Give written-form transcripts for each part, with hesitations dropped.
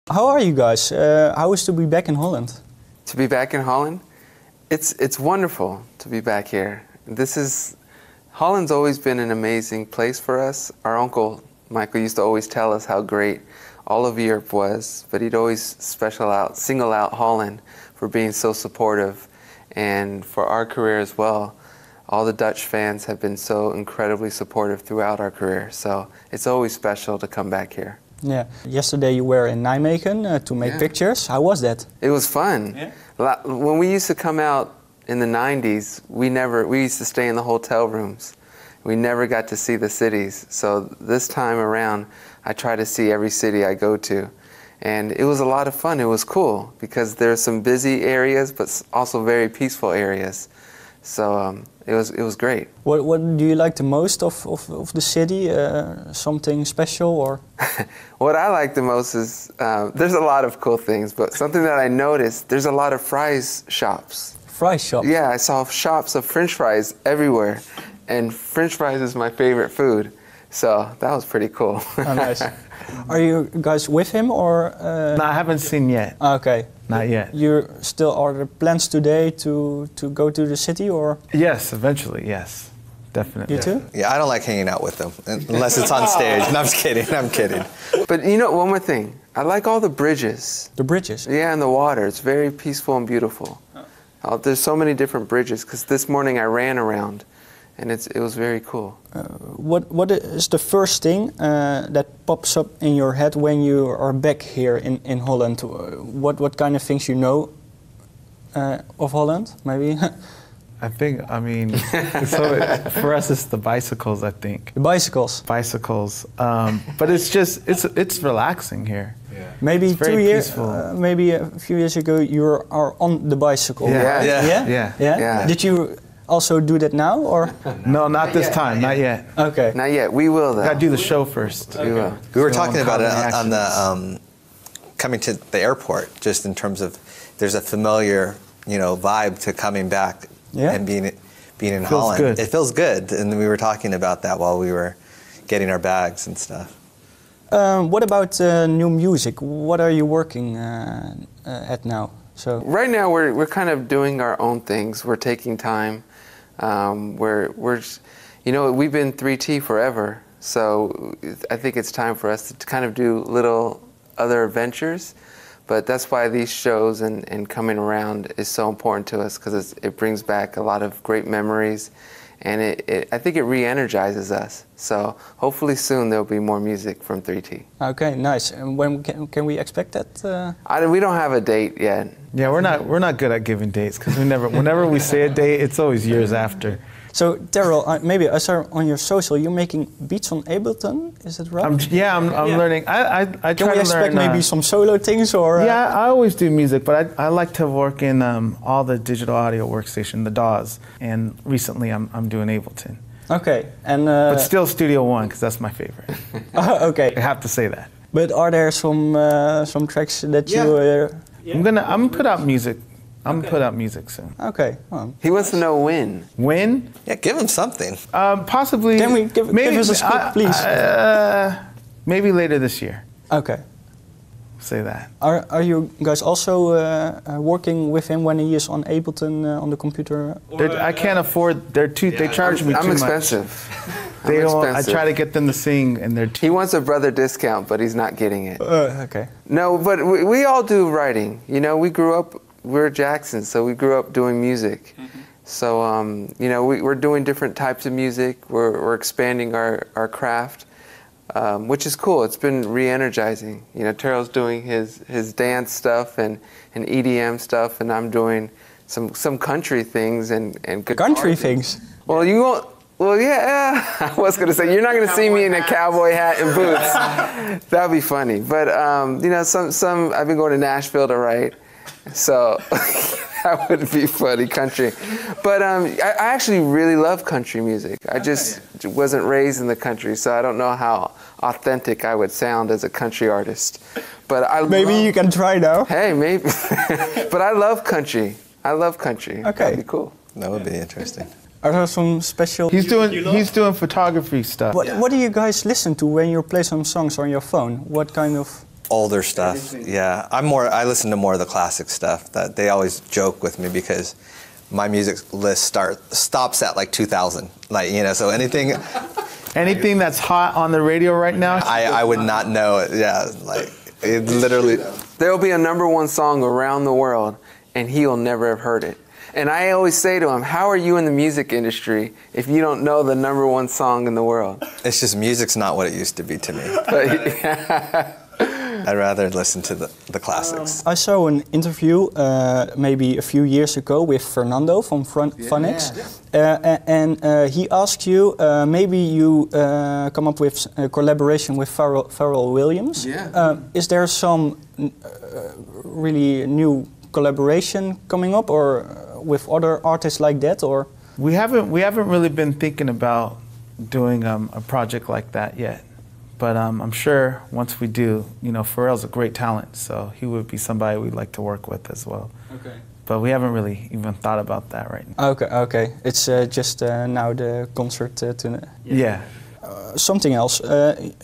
How are you guys? How is to be back in Holland? To be back in Holland, it's wonderful to be back here. Holland's always been an amazing place for us. Our uncle Michael used to always tell us how great all of Europe was, but he'd always single out Holland for being so supportive, and for our career as well. All the Dutch fans have been so incredibly supportive throughout our career, so it's always special to come back here. Yeah. Yesterday you were in Nijmegen to make pictures. How was that? It was fun. Yeah. When we used to come out in the 90s, we used to stay in the hotel rooms. We never got to see the cities. So this time around, I try to see every city I go to. And it was a lot of fun. It was cool because there's some busy areas, but also very peaceful areas. So it was great. What do you like the most of the city? Something special or? What I like the most is, there's a lot of cool things, but something that I noticed, there's a lot of fries shops. Fries shops? Yeah, I saw shops of French fries everywhere. And French fries is my favorite food. So that was pretty cool. Oh, nice. Are you guys with him or? No, I haven't seen yet. Okay. Not yet. You still are there plans today to go to the city or? Yes, eventually, yes. Definitely. You too? Yeah, I don't like hanging out with them unless it's on stage. No, I'm just kidding. I'm kidding. But you know, one more thing. I like all the bridges. The bridges? Yeah, and the water. It's very peaceful and beautiful. There's so many different bridges because this morning I ran around. And it was very cool. What is the first thing that pops up in your head when you are back here in Holland? What kind of things you know of Holland, maybe? I mean, for us it's the bicycles, I think. The bicycles? Bicycles. But it's relaxing here. Yeah. Maybe it's 2 years, maybe a few years ago you are on the bicycle. Yeah. Did you also do that now, or? No, not this time. Not yet. Okay. Not yet. We will, though. Got to do the show first. Okay. We will. We were talking about it on the coming to the airport, just in terms of there's a familiar, vibe to coming back and being in Holland. Good. It feels good, and we were talking about that while we were getting our bags and stuff. What about new music? What are you working at now? So right now we're kind of doing our own things. We're taking time. We've been 3T forever, so I think it's time for us to kind of do little other ventures. But that's why these shows and coming around is so important to us, because it brings back a lot of great memories, and I think it re-energizes us. So hopefully soon there'll be more music from 3T. Okay, nice. And when can we expect that? We don't have a date yet. Yeah, we're not good at giving dates, because whenever we say a date, it's always years after. So Terrell, maybe I saw on your social you're making beats on Ableton. Is that right? I'm learning. I try to learn. Can we expect maybe some solo things or? Yeah, I always do music, but I like to work in all the digital audio workstation, the DAWs, and recently I'm doing Ableton. Okay, and but still Studio One, because that's my favorite. Okay, I have to say that. But are there some tracks that you? I'm gonna put out music. I'm gonna put out music soon. Okay. Well. He wants to know when. When? Yeah, give him something. Possibly. Can we give us a scoop, please? Maybe later this year. Okay. Say that. Are you guys also working with him when he is on Ableton on the computer? I can't afford. They charge me too much. I'm expensive. I try to get them to sing, and they're. He wants a brother discount, but he's not getting it. Okay. No, but we all do writing. We're Jacksons, so we grew up doing music. Mm-hmm. So we're doing different types of music. We're expanding our craft, which is cool. It's been re-energizing. Terrell's doing his dance stuff and EDM stuff, and I'm doing some country things and country things. Well, you won't. Well, yeah. I was gonna say you're not gonna see me in a cowboy hat and boots. That'd be funny. But some I've been going to Nashville to write. So that would be funny, country. But I actually really love country music. I just wasn't raised in the country, so I don't know how authentic I would sound as a country artist. But maybe you can try now. Hey, maybe. But I love country. Okay. That'd be cool. That would be interesting. Are there some special? He's doing photography stuff. What do you guys listen to when you play some songs on your phone? What kind of? older stuff. Yeah, I listen to more of the classic stuff. That they always joke with me because my music list stops at like 2000. Like, you know, so anything that's hot on the radio right now, I would not know it. Yeah, like it literally. There'll be a #1 song around the world, and he'll never have heard it. And I always say to him, how are you in the music industry if you don't know the #1 song in the world? It's just music's not what it used to be to me. I'd rather listen to the classics. I saw an interview maybe a few years ago with Fernando from Phonics. And he asked you, maybe you come up with a collaboration with Pharrell Williams. Yeah. Is there some really new collaboration coming up, or with other artists like that, or? We haven't really been thinking about doing a project like that yet. But I'm sure once we do, you know, Pharrell's a great talent, so he would be somebody we'd like to work with as well. Okay. But we haven't really even thought about that right now. Okay. It's just now the concert. Yeah. Something else.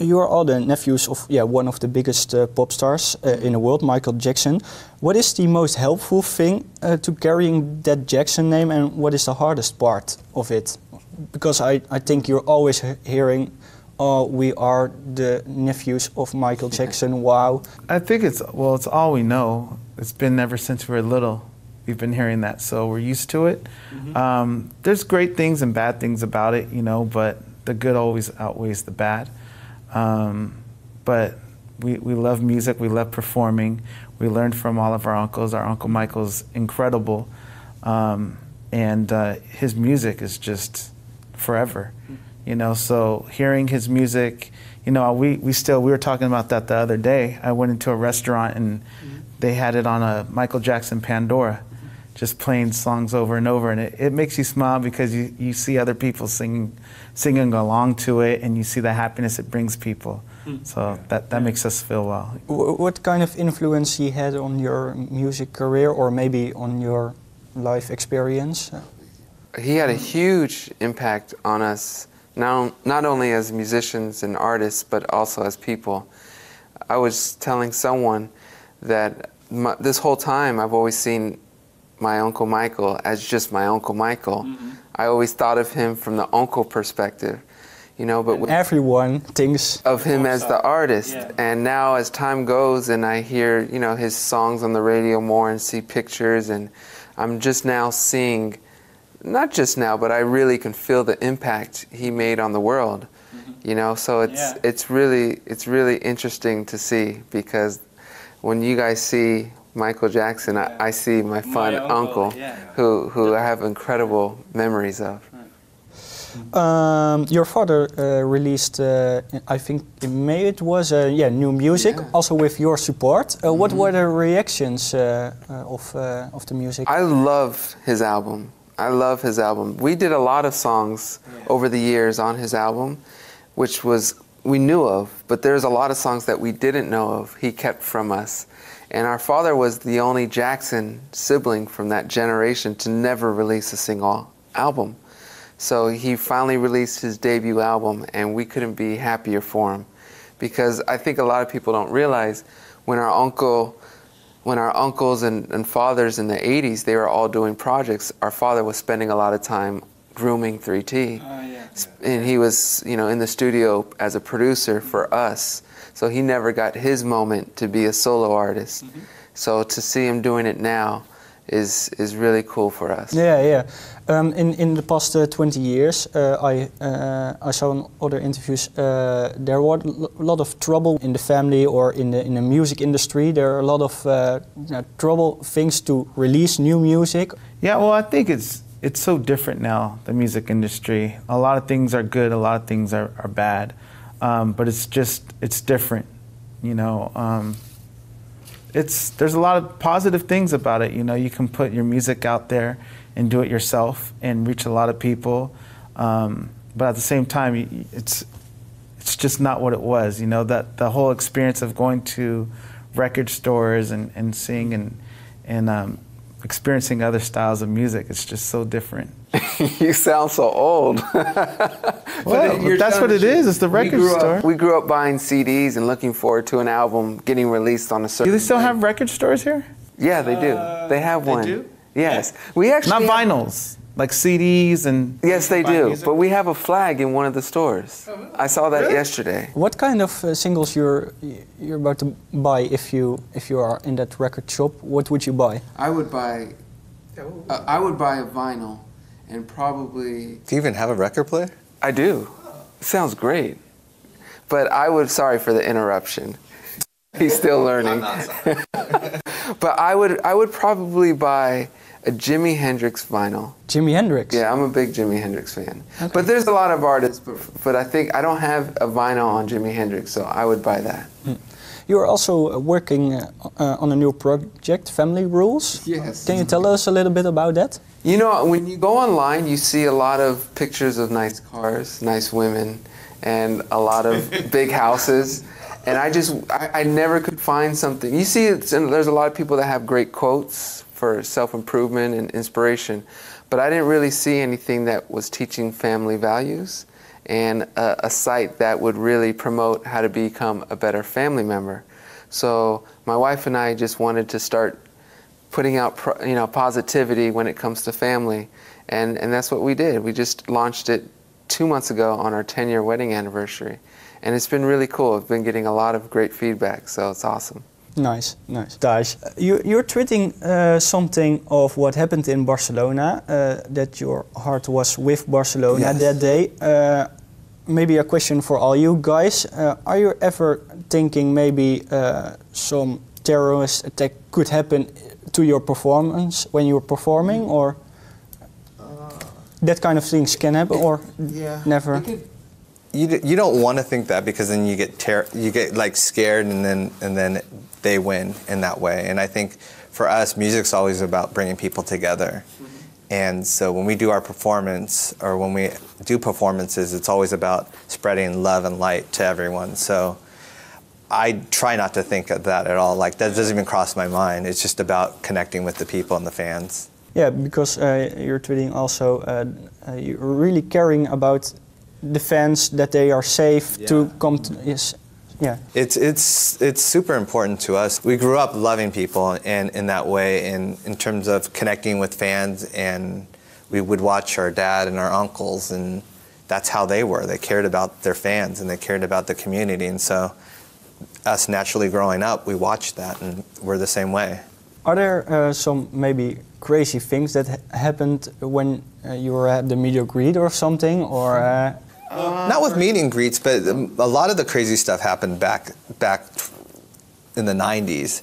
You are all the nephews of one of the biggest pop stars in the world, Michael Jackson. What is the most helpful thing to carrying that Jackson name, and what is the hardest part of it? Because I think you're always hearing, oh, we are the nephews of Michael Jackson, wow. I think it's all we know. It's been ever since we were little. We've been hearing that, so we're used to it. Mm-hmm. There's great things and bad things about it, you know, but the good always outweighs the bad. But we love music, we love performing. We learned from all of our uncles. Our Uncle Michael's incredible. And his music is just forever. You know, so hearing his music, you know, we were talking about that the other day. I went into a restaurant and they had it on a Michael Jackson Pandora, just playing songs over and over, and it makes you smile because you see other people singing along to it, and you see the happiness it brings people. So that makes us feel well. What kind of influence he had on your music career, or maybe on your life experience? He had a huge impact on us. Not only as musicians and artists, but also as people. I was telling someone that this whole time I've always seen my Uncle Michael as just my Uncle Michael. I always thought of him from the uncle perspective, you know. But everyone thinks of him as the artist. And now as time goes and I hear, you know, his songs on the radio more and see pictures, and I'm just now seeing, not just now, but I really can feel the impact he made on the world, you know. So it's really interesting to see, because when you guys see Michael Jackson, I see my fun uncle who I have incredible memories of. Your father released, I think in May it was, new music, also with your support. What were the reactions of the music? I love his album. I love his album. We did a lot of songs over the years on his album, which we knew of, but there's a lot of songs that we didn't know of, he kept from us. And our father was the only Jackson sibling from that generation to never release a single album. So he finally released his debut album, and we couldn't be happier for him. Because I think a lot of people don't realize when our uncles and fathers in the 80s, they were all doing projects, our father was spending a lot of time grooming 3T. And he was, you know, in the studio as a producer for us. So he never got his moment to be a solo artist. So to see him doing it now is really cool for us. In the past 20 years, I saw in other interviews, there was a lot of trouble in the family or in the music industry. There are a lot of trouble things to release new music. Yeah, well, I think it's so different now, the music industry. A lot of things are good, a lot of things are bad. But it's different, you know. There's a lot of positive things about it, you know. You can put your music out there and do it yourself and reach a lot of people. But at the same time, it's just not what it was, you know. That the whole experience of going to record stores and seeing and experiencing other styles of music, it's just so different. You sound so old. Well, that's what it is. It's the record store. We grew up buying CDs and looking forward to an album getting released on a certain Do they still have record stores here? Yeah, they do. They have one. They do? Yes. We actually Not vinyls, like CDs and... Yes, they do. But we have a flag in one of the stores. I saw that yesterday. What kind of singles you're about to buy if you are in that record shop? What would you buy? I would buy a vinyl and probably... Do you even have a record player? I do. It sounds great. But sorry for the interruption. He's still learning. But I would probably buy a Jimi Hendrix vinyl. Jimi Hendrix? Yeah, I'm a big Jimi Hendrix fan. Okay. But there's a lot of artists, but I think I don't have a vinyl on Jimi Hendrix, so I would buy that. You're also working on a new project, Family Rules. Yes. Can you tell us a little bit about that? You know, when you go online, you see a lot of pictures of nice cars, nice women, and a lot of big houses. And I never could find something. You see, there's a lot of people that have great quotes for self-improvement and inspiration, but I didn't really see anything that was teaching family values and a site that would really promote how to become a better family member. So my wife and I just wanted to start putting out positivity when it comes to family, and that's what we did. We just launched it 2 months ago on our 10-year wedding anniversary. And it's been really cool. I've been getting a lot of great feedback, so it's awesome. Nice, nice. Thijs, you're tweeting something of what happened in Barcelona, that your heart was with Barcelona that day. Maybe a question for all you guys. Are you ever thinking maybe some terrorist attack could happen to your performance when you're performing, or that kind of things can happen, or never? You don't want to think that, because then you get like scared, and then they win in that way. And I think for us, music's always about bringing people together. And so when we do our performance, or when we do performances, it's always about spreading love and light to everyone. So I try not to think of that at all. Like, that doesn't even cross my mind. It's just about connecting with the people and the fans. Yeah, because you're tweeting also, you're really caring about the fans, that they are safe to come to. Yes, yeah. It's super important to us. We grew up loving people in that way, in terms of connecting with fans, and we would watch our dad and our uncles, and that's how they were. They cared about their fans, and they cared about the community, and so us naturally growing up, we watched that, and we're the same way. Are there some maybe crazy things that happened when you were at the meet and greet or something, or? Not with meet and greets, but a lot of the crazy stuff happened back in the 90s.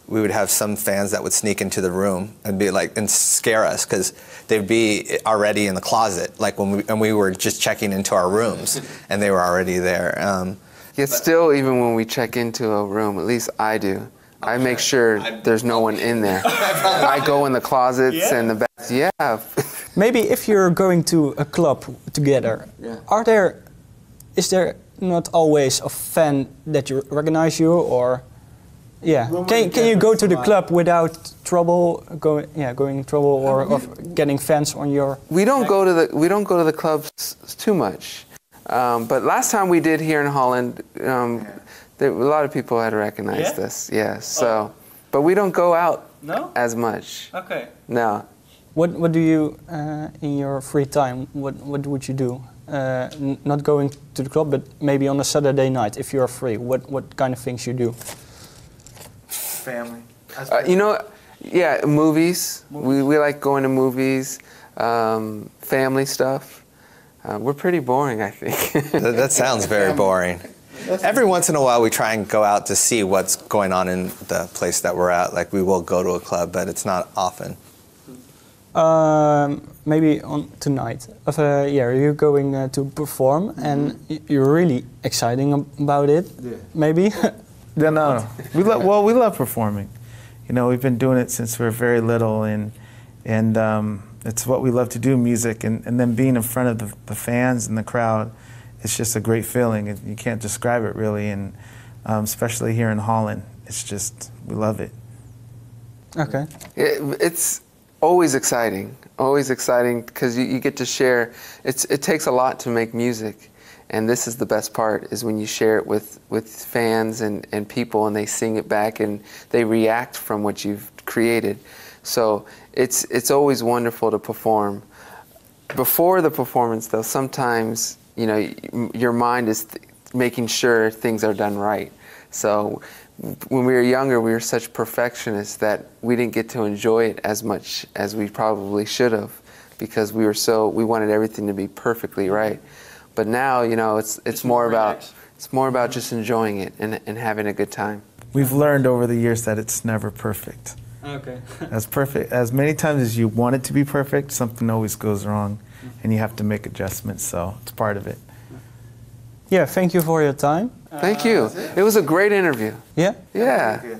We would have some fans that would sneak into the room and scare us, because they'd be already in the closet, like when we were just checking into our rooms, and they were already there. Still, even when we check into a room, at least I do, I make sure there's no one in there. I go in the closets and the baths. Yeah. Maybe if you're going to a club together, is there not always a fan that you recognize you, or can you go to the club without going in trouble, or getting fans on your? We don't go to the clubs too much, but last time we did here in Holland, a lot of people had recognized us. Yeah. So, but we don't go out as much. Okay. No. What do you in your free time? What would you do? Not going to the club, but maybe on a Saturday night if you're free. What kind of things you do? Family. Movies. We like going to movies. Family stuff. We're pretty boring, I think. That sounds very boring. Every once in a while, we try and go out to see what's going on in the place that we're at. Like, we will go to a club, but it's not often. Maybe on tonight. You're going to perform, and you're really exciting about it. Yeah. Maybe. No. We love performing. You know, we've been doing it since we were very little, and it's what we love to do, music, and then being in front of the fans and the crowd. It's just a great feeling. You can't describe it really, and especially here in Holland, it's just, we love it. Okay. always exciting because you get to share. It takes a lot to make music, and this is the best part, is when you share it with fans and people, and they sing it back and they react from what you've created. So it's always wonderful to perform. Before the performance, though, sometimes, you know, your mind is making sure things are done right. So when we were younger, we were such perfectionists that we didn't get to enjoy it as much as we probably should have, because we wanted everything to be perfectly right. But now, you know, it's more about just enjoying it and having a good time. We've learned over the years that it's never perfect. Okay. As many times as you want it to be perfect, something always goes wrong, and you have to make adjustments, so it's part of it. Yeah, thank you for your time. Thank you. It was a great interview. Yeah? Yeah.